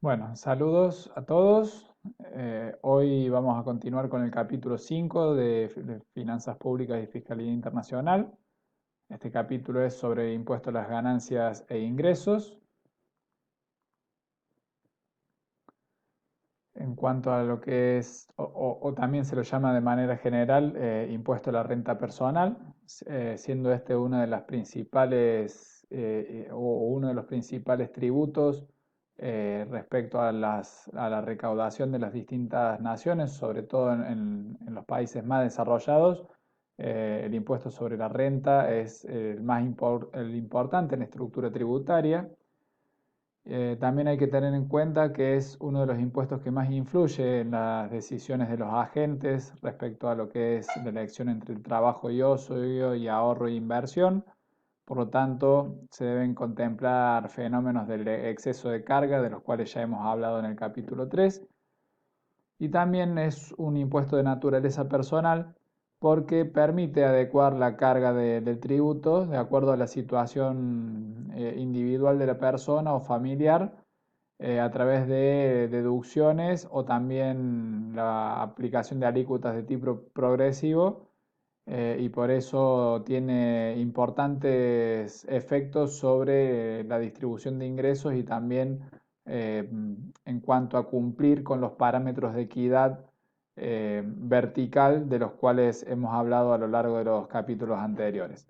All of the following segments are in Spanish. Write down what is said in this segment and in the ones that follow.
Bueno, saludos a todos. Hoy vamos a continuar con el capítulo 5 de Finanzas Públicas y Fiscalidad Internacional. Este capítulo es sobre impuestos a las ganancias e ingresos. En cuanto a lo que es, o también se lo llama de manera general, impuesto a la renta personal, siendo este una de las principales, o uno de los principales tributos respecto a la recaudación de las distintas naciones, sobre todo en los países más desarrollados. El impuesto sobre la renta es el importante en la estructura tributaria. También hay que tener en cuenta que es uno de los impuestos que más influye en las decisiones de los agentes respecto a lo que es la elección entre el trabajo y ocio y ahorro e inversión. Por lo tanto, se deben contemplar fenómenos del exceso de carga, de los cuales ya hemos hablado en el capítulo 3. Y también es un impuesto de naturaleza personal porque permite adecuar la carga del tributo de acuerdo a la situación individual de la persona o familiar, a través de deducciones o también la aplicación de alícuotas de tipo progresivo, y por eso tiene importantes efectos sobre la distribución de ingresos y también en cuanto a cumplir con los parámetros de equidad vertical de los cuales hemos hablado a lo largo de los capítulos anteriores.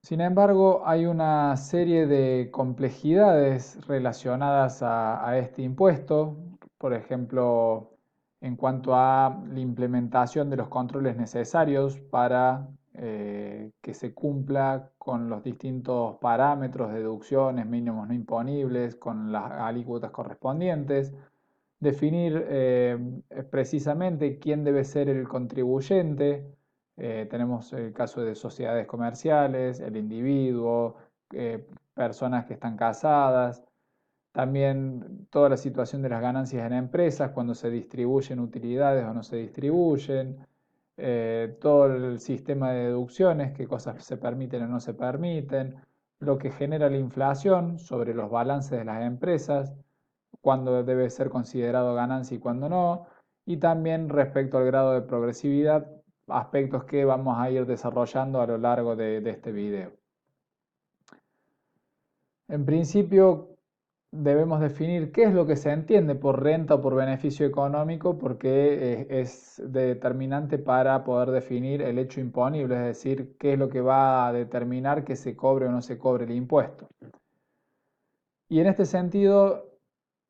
Sin embargo, hay una serie de complejidades relacionadas a este impuesto, por ejemplo, en cuanto a la implementación de los controles necesarios para que se cumpla con los distintos parámetros, deducciones, mínimos no imponibles, con las alícuotas correspondientes, definir precisamente quién debe ser el contribuyente. Tenemos el caso de sociedades comerciales, el individuo, personas que están casadas, también toda la situación de las ganancias en empresas, cuando se distribuyen utilidades o no se distribuyen, todo el sistema de deducciones, qué cosas se permiten o no se permiten, lo que genera la inflación sobre los balances de las empresas, cuándo debe ser considerado ganancia y cuándo no, y también respecto al grado de progresividad, aspectos que vamos a ir desarrollando a lo largo de este video. En principio, debemos definir qué es lo que se entiende por renta o por beneficio económico, porque es determinante para poder definir el hecho imponible, es decir, qué es lo que va a determinar que se cobre o no se cobre el impuesto. Y en este sentido,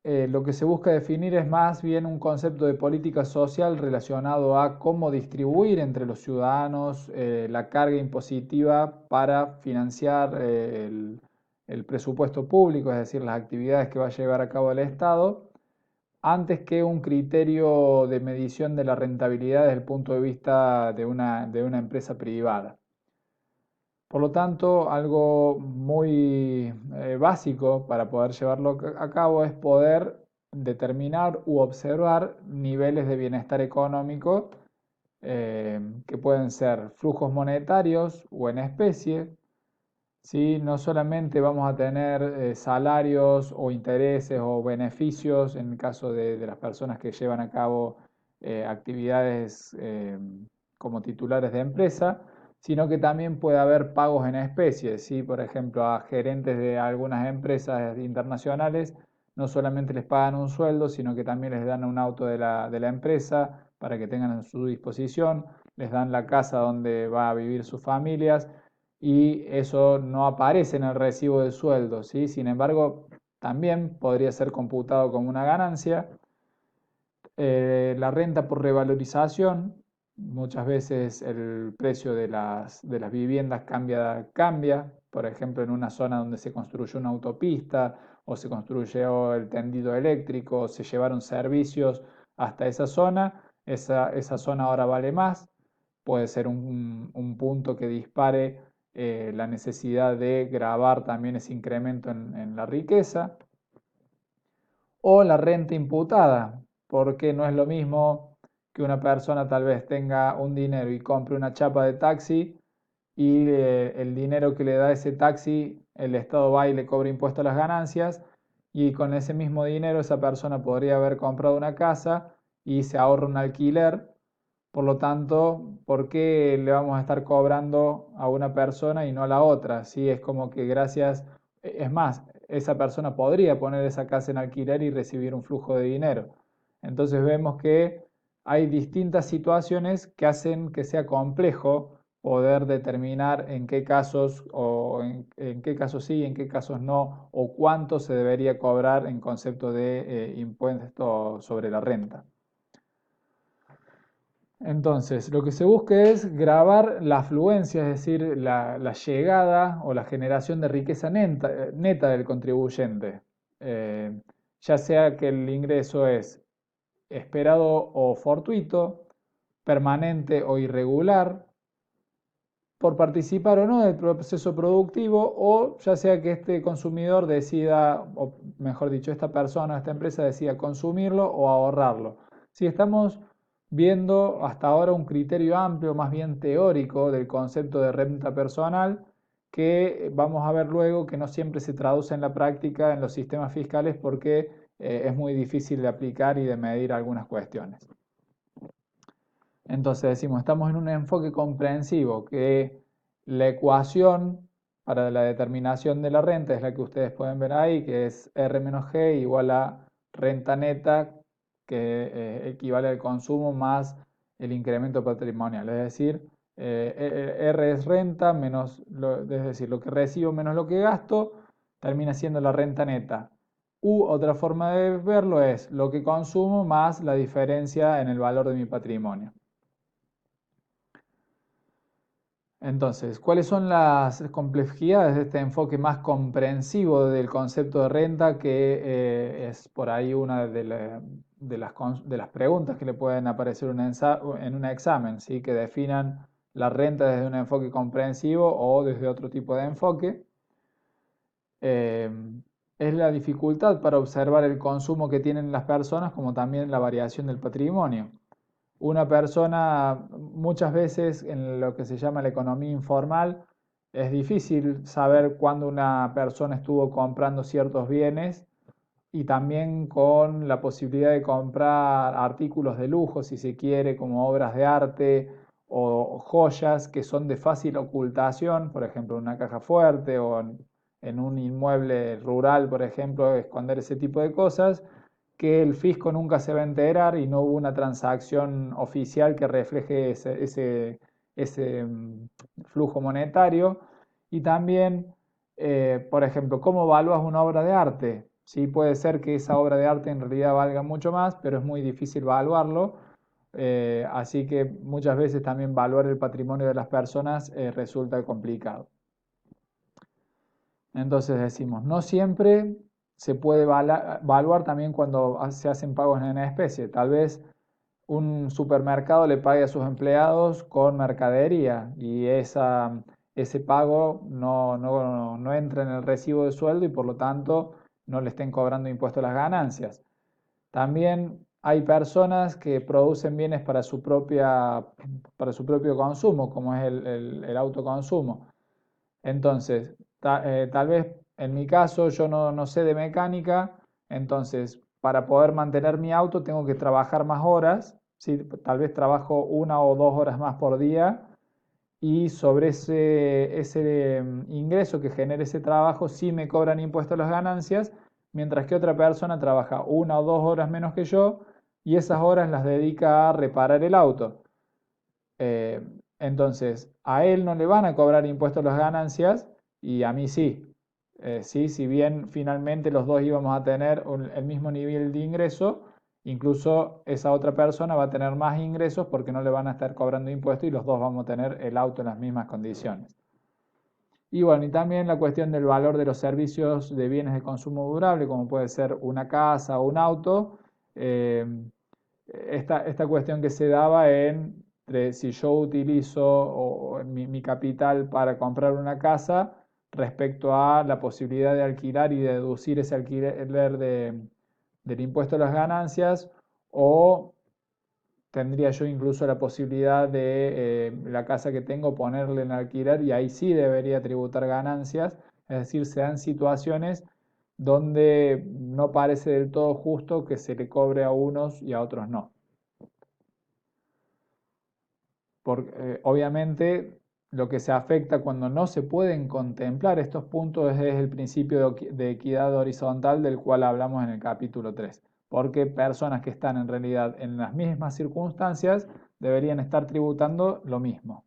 lo que se busca definir es más bien un concepto de política social relacionado a cómo distribuir entre los ciudadanos la carga impositiva para financiar el presupuesto público, es decir, las actividades que va a llevar a cabo el Estado, antes que un criterio de medición de la rentabilidad desde el punto de vista de una empresa privada. Por lo tanto, algo muy básico para poder llevarlo a cabo es poder determinar u observar niveles de bienestar económico, que pueden ser flujos monetarios o en especie. ¿Sí? No solamente vamos a tener salarios o intereses o beneficios en el caso de las personas que llevan a cabo actividades como titulares de empresa, sino que también puede haber pagos en especie, ¿sí? Por ejemplo, a gerentes de algunas empresas internacionales no solamente les pagan un sueldo, sino que también les dan un auto de la empresa para que tengan a su disposición, les dan la casa donde va a vivir sus familias y eso no aparece en el recibo de sueldo, ¿sí? Sin embargo, también podría ser computado como una ganancia. La renta por revalorización, muchas veces el precio de las viviendas cambia, por ejemplo, en una zona donde se construyó una autopista o se construyó el tendido eléctrico o se llevaron servicios hasta esa zona ahora vale más, puede ser un punto que dispare la necesidad de gravar también ese incremento en la riqueza, o la renta imputada, porque no es lo mismo que una persona tal vez tenga un dinero y compre una chapa de taxi y el dinero que le da ese taxi, el Estado va y le cobra impuesto a las ganancias y con ese mismo dinero esa persona podría haber comprado una casa y se ahorra un alquiler. Por lo tanto, ¿por qué le vamos a estar cobrando a una persona y no a la otra? Sí, es como que gracias, es más, esa persona podría poner esa casa en alquiler y recibir un flujo de dinero. Entonces vemos que hay distintas situaciones que hacen que sea complejo poder determinar en qué casos o en qué casos sí, en qué casos no, o cuánto se debería cobrar en concepto de impuesto sobre la renta. Entonces, lo que se busca es grabar la afluencia, es decir, la llegada o la generación de riqueza neta del contribuyente. Eh, ya sea que el ingreso es esperado o fortuito, permanente o irregular, por participar o no del proceso productivo, o ya sea que este consumidor decida, o mejor dicho, esta persona, esta empresa decida consumirlo o ahorrarlo. Si estamos viendo hasta ahora un criterio amplio, más bien teórico, del concepto de renta personal, que vamos a ver luego que no siempre se traduce en la práctica en los sistemas fiscales porque es muy difícil de aplicar y de medir algunas cuestiones. Entonces decimos, estamos en un enfoque comprensivo, que la ecuación para la determinación de la renta es la que ustedes pueden ver ahí, que es R menos G igual a renta neta, que equivale al consumo más el incremento patrimonial. Es decir, R es renta menos, es decir, lo que recibo menos lo que gasto, termina siendo la renta neta. U otra forma de verlo es lo que consumo más la diferencia en el valor de mi patrimonio. Entonces, ¿cuáles son las complejidades de este enfoque más comprensivo del concepto de renta, que es por ahí una de las preguntas que le pueden aparecer en un examen, ¿sí? Que definan la renta desde un enfoque comprensivo o desde otro tipo de enfoque? Eh, es la dificultad para observar el consumo que tienen las personas, como también la variación del patrimonio. Una persona, muchas veces en lo que se llama la economía informal, es difícil saber cuándo una persona estuvo comprando ciertos bienes y también con la posibilidad de comprar artículos de lujo, si se quiere, como obras de arte o joyas que son de fácil ocultación, por ejemplo, en una caja fuerte o en un inmueble rural, por ejemplo, esconder ese tipo de cosas que el fisco nunca se va a enterar y no hubo una transacción oficial que refleje ese flujo monetario. Y también, por ejemplo, ¿cómo evalúas una obra de arte? Sí, puede ser que esa obra de arte en realidad valga mucho más, pero es muy difícil evaluarlo. Así que muchas veces también evaluar el patrimonio de las personas resulta complicado. Entonces decimos, no siempre se puede evaluar también cuando se hacen pagos en especie. Tal vez un supermercado le pague a sus empleados con mercadería y ese pago no entra en el recibo de sueldo y por lo tanto no le estén cobrando impuestos a las ganancias. También hay personas que producen bienes para su propio consumo, como es el autoconsumo. Entonces, tal vez en mi caso yo no sé de mecánica, entonces para poder mantener mi auto tengo que trabajar más horas, ¿sí? Tal vez trabajo 1 o 2 horas más por día y sobre ese ingreso que genere ese trabajo sí me cobran impuestos a las ganancias, mientras que otra persona trabaja 1 o 2 horas menos que yo y esas horas las dedica a reparar el auto. Eh, entonces, a él no le van a cobrar impuestos a las ganancias y a mí sí. Sí, si bien finalmente los dos íbamos a tener el mismo nivel de ingreso, incluso esa otra persona va a tener más ingresos porque no le van a estar cobrando impuestos y los dos vamos a tener el auto en las mismas condiciones. Y bueno, y también la cuestión del valor de los servicios de bienes de consumo durable, como puede ser una casa o un auto. eh, esta cuestión que se daba entre si yo utilizo mi capital para comprar una casa respecto a la posibilidad de alquilar y deducir ese alquiler del impuesto a las ganancias o tendría yo incluso la posibilidad de la casa que tengo ponerle en alquiler y ahí sí debería tributar ganancias. Es decir, se dan situaciones donde no parece del todo justo que se le cobre a unos y a otros no. Porque, obviamente, lo que se afecta cuando no se pueden contemplar estos puntos es el principio de equidad horizontal del cual hablamos en el capítulo 3. Porque personas que están en realidad en las mismas circunstancias deberían estar tributando lo mismo.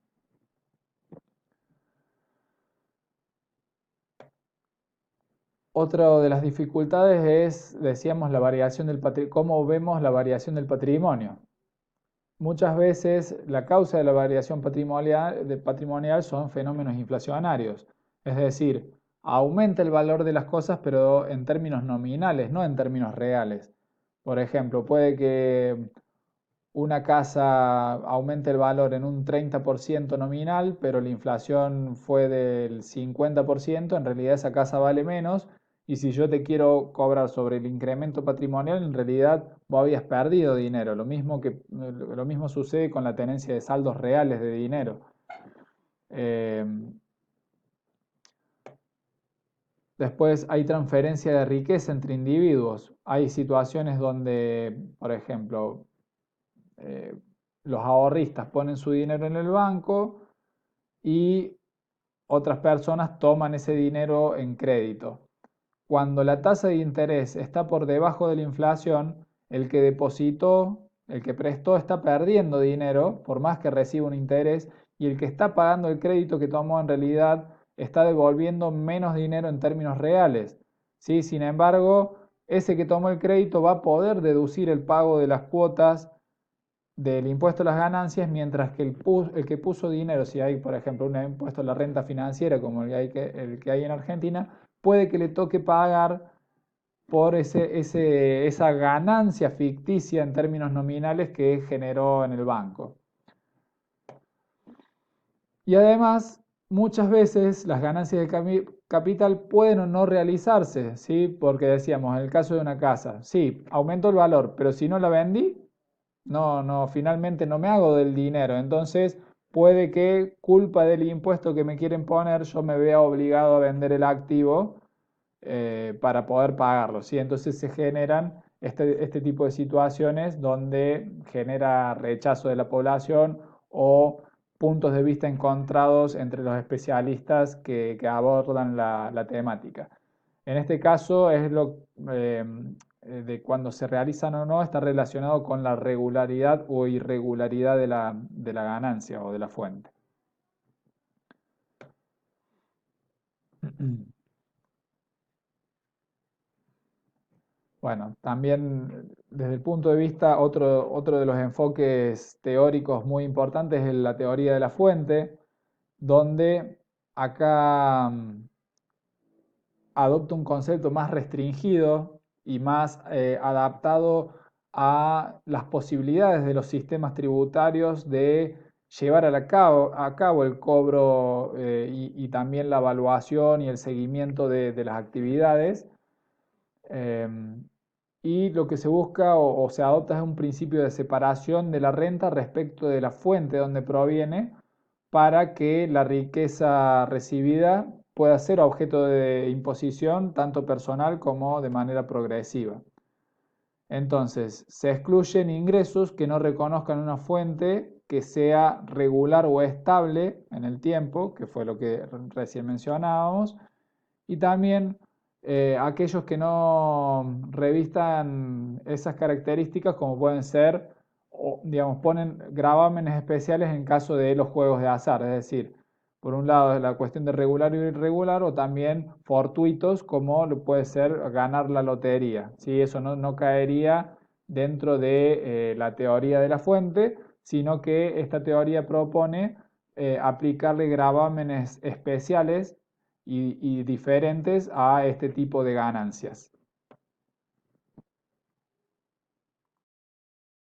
Otra de las dificultades es, decíamos, la variación del cómo vemos la variación del patrimonio. Muchas veces la causa de la variación patrimonial son fenómenos inflacionarios, es decir, aumenta el valor de las cosas pero en términos nominales, no en términos reales. Por ejemplo, puede que una casa aumente el valor en un 30% nominal, pero la inflación fue del 50%, en realidad esa casa vale menos, y si yo te quiero cobrar sobre el incremento patrimonial, en realidad vos habías perdido dinero. Lo mismo sucede con la tenencia de saldos reales de dinero. Eh, Después hay transferencia de riqueza entre individuos. Hay situaciones donde, por ejemplo, eh, los ahorristas ponen su dinero en el banco y otras personas toman ese dinero en crédito. Cuando la tasa de interés está por debajo de la inflación, el que depositó, el que prestó está perdiendo dinero, por más que reciba un interés, y el que está pagando el crédito que tomó en realidad está devolviendo menos dinero en términos reales. ¿Sí? Sin embargo, ese que tomó el crédito va a poder deducir el pago de las cuotas del impuesto a las ganancias, mientras que el que puso dinero, si hay, por ejemplo, un impuesto a la renta financiera como el que hay en Argentina, puede que le toque pagar por esa ganancia ficticia en términos nominales que generó en el banco. Y además, muchas veces las ganancias de capital pueden o no realizarse, ¿sí? Porque decíamos, en el caso de una casa, sí, aumentó el valor, pero si no la vendí, finalmente no me hago del dinero. Entonces, puede que, culpa del impuesto que me quieren poner, yo me vea obligado a vender el activo para poder pagarlo, ¿sí? Entonces se generan este tipo de situaciones donde genera rechazo de la población o puntos de vista encontrados entre los especialistas que abordan la temática. En este caso es de cuando se realizan o no está relacionado con la regularidad o irregularidad de la ganancia o de la fuente. Bueno, también desde el punto de vista, otro de los enfoques teóricos muy importantes es la teoría de la fuente, donde acá adopta un concepto más restringido y más adaptado a las posibilidades de los sistemas tributarios de llevar a cabo el cobro y también la evaluación y el seguimiento de las actividades. Y lo que se busca o se adopta es un principio de separación de la renta respecto de la fuente donde proviene para que la riqueza recibida pueda ser objeto de imposición tanto personal como de manera progresiva. Entonces, se excluyen ingresos que no reconozcan una fuente que sea regular o estable en el tiempo, que fue lo que recién mencionábamos, y también aquellos que no revistan esas características, como pueden ser, o, digamos, ponen gravámenes especiales en caso de los juegos de azar, es decir, por un lado la cuestión de regular y irregular, o también fortuitos, como lo puede ser ganar la lotería. ¿Sí? Eso no caería dentro de la teoría de la fuente, sino que esta teoría propone aplicarle gravámenes especiales y diferentes a este tipo de ganancias.